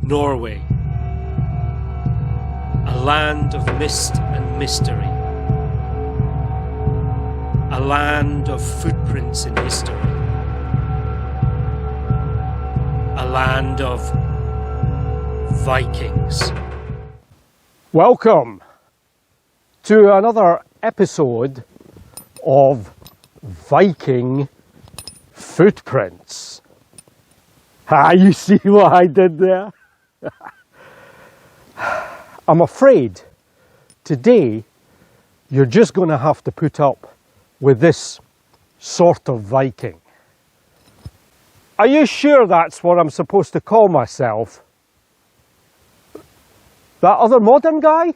Norway, a land of mist and mystery, a land of footprints in history, a land of Vikings. Welcome to another episode of Viking Footprints. You see what I did there? I'm afraid today you're just going to have to put up with this sort of Viking. Are you sure that's what I'm supposed to call myself? That other modern guy?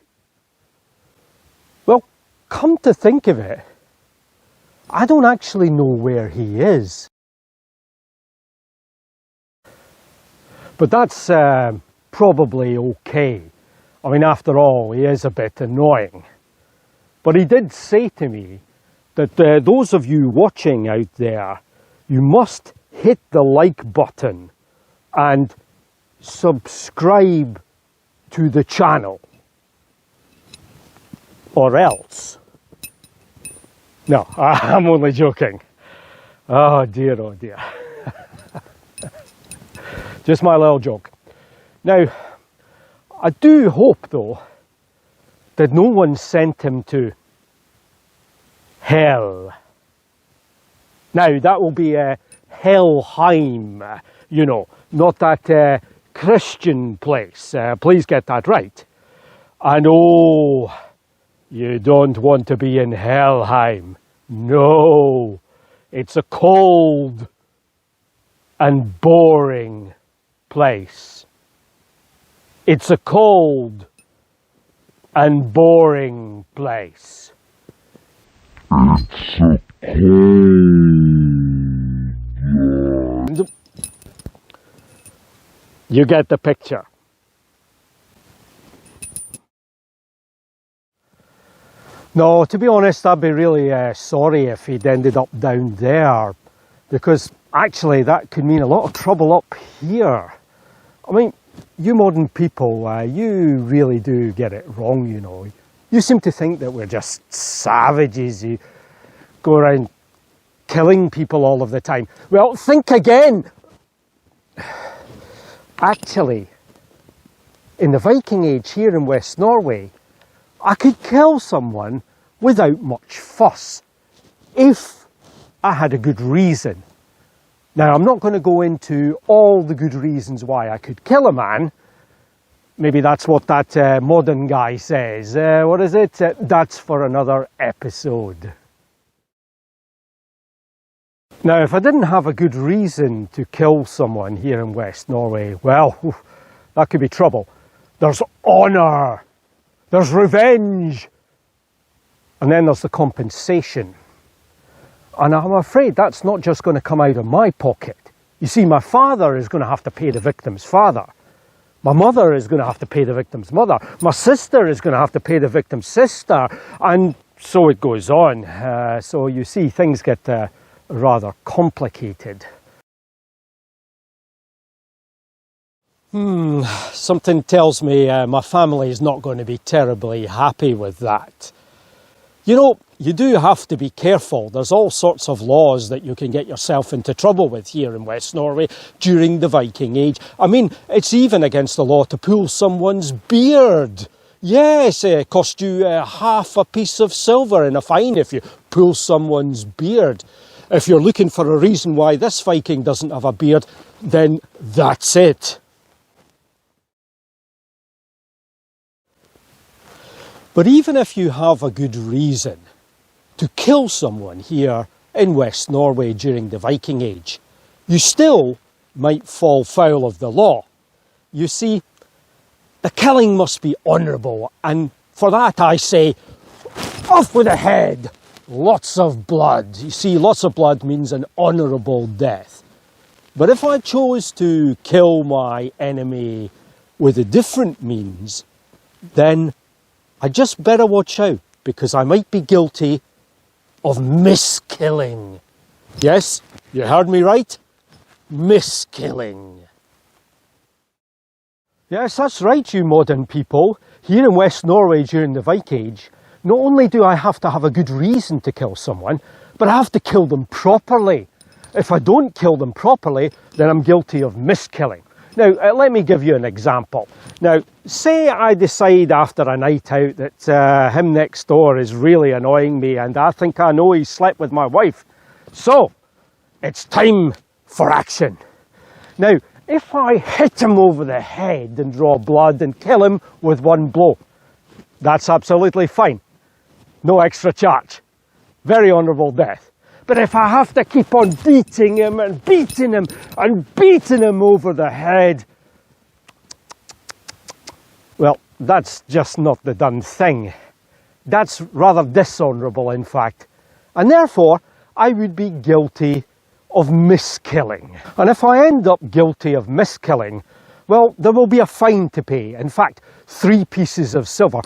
Well, come to think of it, I don't actually know where he is. But that's probably okay. I mean, after all, he is a bit annoying. But he did say to me that those of you watching out there, you must hit the like button and subscribe to the channel, or else. No, I'm only joking. Oh dear, oh dear. Just my little joke. Now, I do hope though that no one sent him to hell. Now, that will be Helheim, you know, not that Christian place. Please get that right. And oh, you don't want to be in Helheim. No, it's a cold and boring place. It's a cold and boring place. It's a cold. You get the picture. No, to be honest, I'd be really sorry if he'd ended up down there, because actually that could mean a lot of trouble up here. I mean, you modern people, you really do get it wrong, you know. You seem to think that we're just savages. You go around killing people all of the time. Well, think again. Actually, in the Viking Age here in West Norway, I could kill someone without much fuss, if I had a good reason. Now, I'm not going to go into all the good reasons why I could kill a man. Maybe that's what that modern guy says. What is it? That's for another episode. Now, if I didn't have a good reason to kill someone here in West Norway, well, that could be trouble. There's honour, there's revenge, and then there's the compensation. And I'm afraid that's not just going to come out of my pocket. You see, my father is going to have to pay the victim's father. My mother is going to have to pay the victim's mother. My sister is going to have to pay the victim's sister. And so it goes on. So you see, things get rather complicated. Something tells me my family is not going to be terribly happy with that. You know, you do have to be careful. There's all sorts of laws that you can get yourself into trouble with here in West Norway during the Viking Age. I mean, it's even against the law to pull someone's beard. Yes, it costs you half a piece of silver in a fine if you pull someone's beard. If you're looking for a reason why this Viking doesn't have a beard, then that's it. But even if you have a good reason to kill someone here in West Norway during the Viking Age, you still might fall foul of the law. You see, the killing must be honourable, and for that I say, off with the head! Lots of blood. You see, lots of blood means an honourable death. But if I chose to kill my enemy with a different means, then I just better watch out, because I might be guilty of miskilling. Yes, you heard me right. Miskilling. Yes, that's right, you modern people. Here in West Norway during the Viking Age, not only do I have to have a good reason to kill someone, but I have to kill them properly. If I don't kill them properly, then I'm guilty of miskilling. Now, let me give you an example. Now, say I decide after a night out that him next door is really annoying me and I think I know he slept with my wife. So, it's time for action. Now, if I hit him over the head and draw blood and kill him with one blow, that's absolutely fine. No extra charge. Very honourable death. But if I have to keep on beating him and beating him and beating him over the head, well, that's just not the done thing. That's rather dishonourable, in fact. And therefore, I would be guilty of miskilling. And if I end up guilty of miskilling, well, there will be a fine to pay. In fact, 3 pieces of silver.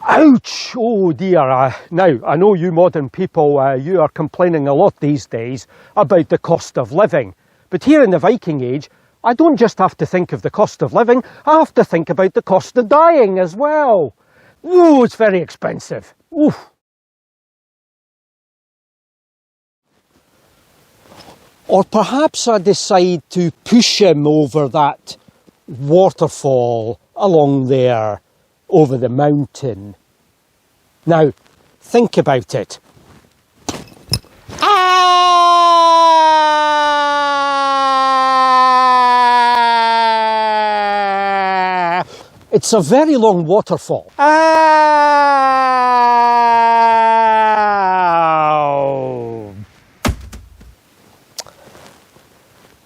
Ouch! Oh dear. Now, I know you modern people, you are complaining a lot these days about the cost of living. But here in the Viking Age, I don't just have to think of the cost of living, I have to think about the cost of dying as well. Ooh, it's very expensive. Ooh. Or perhaps I decide to push him over that waterfall along there, over the mountain. Now, think about it. It's a very long waterfall.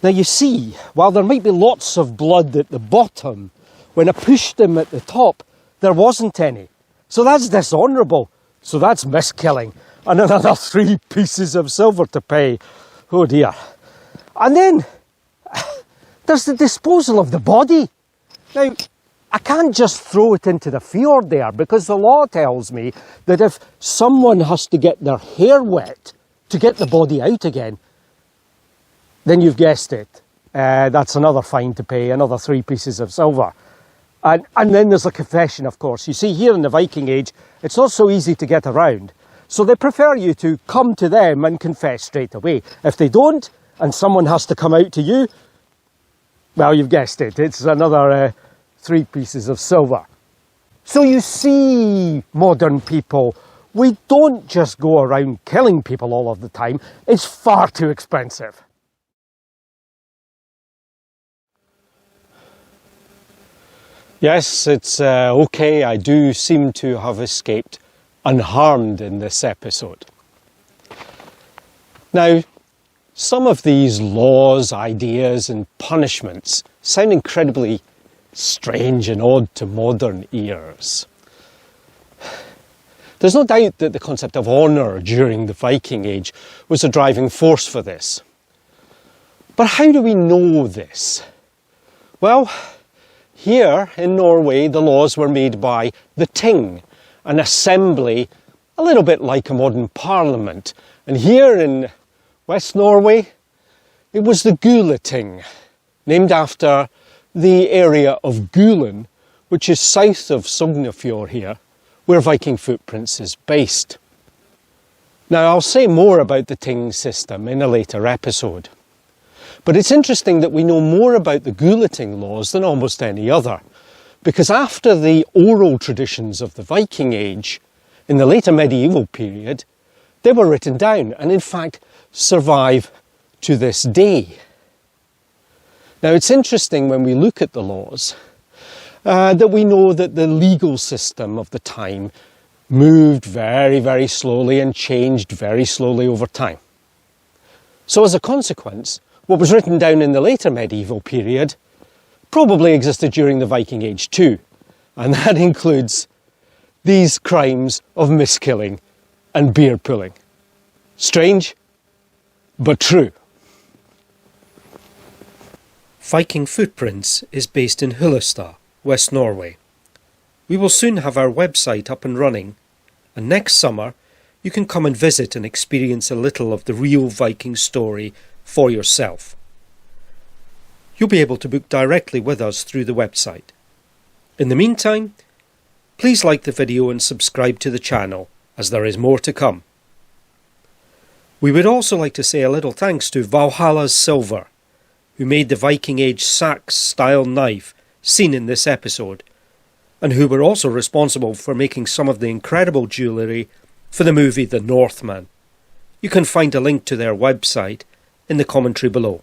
Now you see, while there might be lots of blood at the bottom, when I pushed him at the top, there wasn't any. So that's dishonourable. So that's miskilling. And another 3 pieces of silver to pay. Oh dear. And then there's the disposal of the body. Now, I can't just throw it into the fjord there, because the law tells me that if someone has to get their hair wet to get the body out again, then you've guessed it. That's another fine to pay, another 3 pieces of silver. And then there's a confession, of course. You see, here in the Viking Age, it's not so easy to get around. So they prefer you to come to them and confess straight away. If they don't, and someone has to come out to you, well, you've guessed it. It's another 3 pieces of silver. So you see, modern people, we don't just go around killing people all of the time. It's far too expensive. Yes, it's okay. I do seem to have escaped unharmed in this episode. Now, some of these laws, ideas and punishments sound incredibly strange and odd to modern ears. There's no doubt that the concept of honour during the Viking Age was a driving force for this. But how do we know this? Well, here in Norway, the laws were made by the Ting, an assembly a little bit like a modern parliament. And here in West Norway, it was the Gulating, named after the area of Gulen, which is south of Sognefjord here, where Viking Footprints is based. Now, I'll say more about the Ting system in a later episode. But it's interesting that we know more about the Gulating laws than almost any other, because after the oral traditions of the Viking Age, in the later medieval period, they were written down and in fact survive to this day. Now it's interesting when we look at the laws that we know that the legal system of the time moved very, very slowly and changed very slowly over time. So as a consequence, what was written down in the later medieval period probably existed during the Viking Age too, and that includes these crimes of miskilling and beard pulling. Strange, but true. Viking Footprints is based in Hyllestad, West Norway. We will soon have our website up and running, and next summer you can come and visit and experience a little of the real Viking story for yourself. you'll be able to book directly with us through the website. In the meantime, please like the video and subscribe to the channel, as there is more to come. We would also like to say a little thanks to Valhalla's Silver, who made the Viking Age sax-style knife seen in this episode, and who were also responsible for making some of the incredible jewellery for the movie The Northman. You can find a link to their website in the commentary below.